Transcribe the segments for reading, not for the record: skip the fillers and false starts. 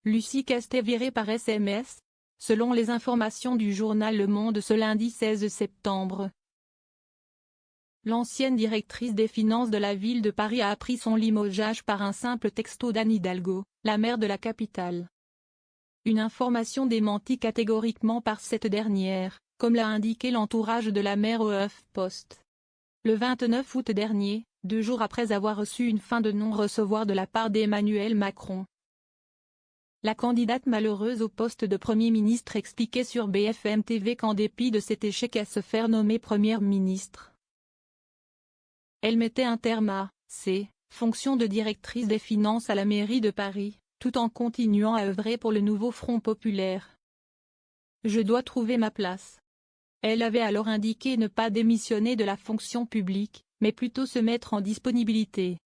Lucie Castet virée par SMS. Selon les informations du journal Le Monde ce lundi 16 septembre. L'ancienne directrice des finances de la ville de Paris a appris son limogeage par un simple texto d'Anne Hidalgo, la maire de la capitale. Une information démentie catégoriquement par cette dernière, comme l'a indiqué l'entourage de la maire au HuffPost. Le 29 août dernier, 2 jours après avoir reçu une fin de non-recevoir de la part d'Emmanuel Macron. La candidate malheureuse au poste de Premier ministre expliquait sur BFM TV qu'en dépit de cet échec à se faire nommer Première ministre, elle mettait un terme à ses fonctions de directrice des finances à la mairie de Paris, tout en continuant à œuvrer pour le nouveau Front populaire. Je dois trouver ma place. Elle avait alors indiqué ne pas démissionner de la fonction publique, mais plutôt se mettre en disponibilité.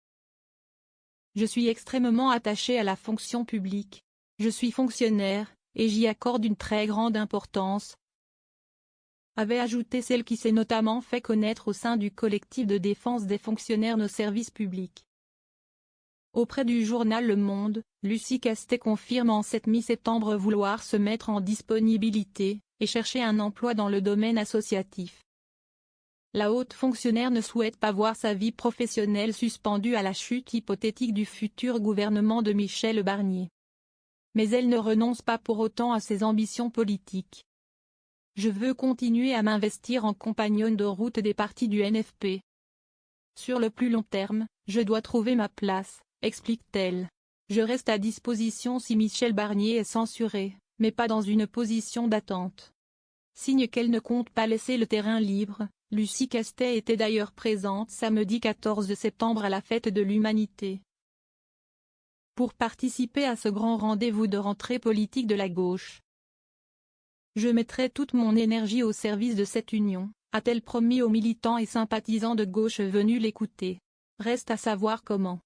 Je suis extrêmement attachée à la fonction publique. Je suis fonctionnaire, et j'y accorde une très grande importance, avait ajouté celle qui s'est notamment fait connaître au sein du collectif de défense des fonctionnaires nos services publics. Auprès du journal Le Monde, Lucie Castet confirme en cette mi-septembre vouloir se mettre en disponibilité, et chercher un emploi dans le domaine associatif. La haute fonctionnaire ne souhaite pas voir sa vie professionnelle suspendue à la chute hypothétique du futur gouvernement de Michel Barnier. Mais elle ne renonce pas pour autant à ses ambitions politiques. Je veux continuer à m'investir en compagnonne de route des partis du NFP. Sur le plus long terme, je dois trouver ma place, explique-t-elle. Je reste à disposition si Michel Barnier est censuré, mais pas dans une position d'attente. Signe qu'elle ne compte pas laisser le terrain libre. Lucie Castet était d'ailleurs présente samedi 14 septembre à la Fête de l'Humanité. Pour participer à ce grand rendez-vous de rentrée politique de la gauche. Je mettrai toute mon énergie au service de cette union, a-t-elle promis aux militants et sympathisants de gauche venus l'écouter. Reste à savoir comment.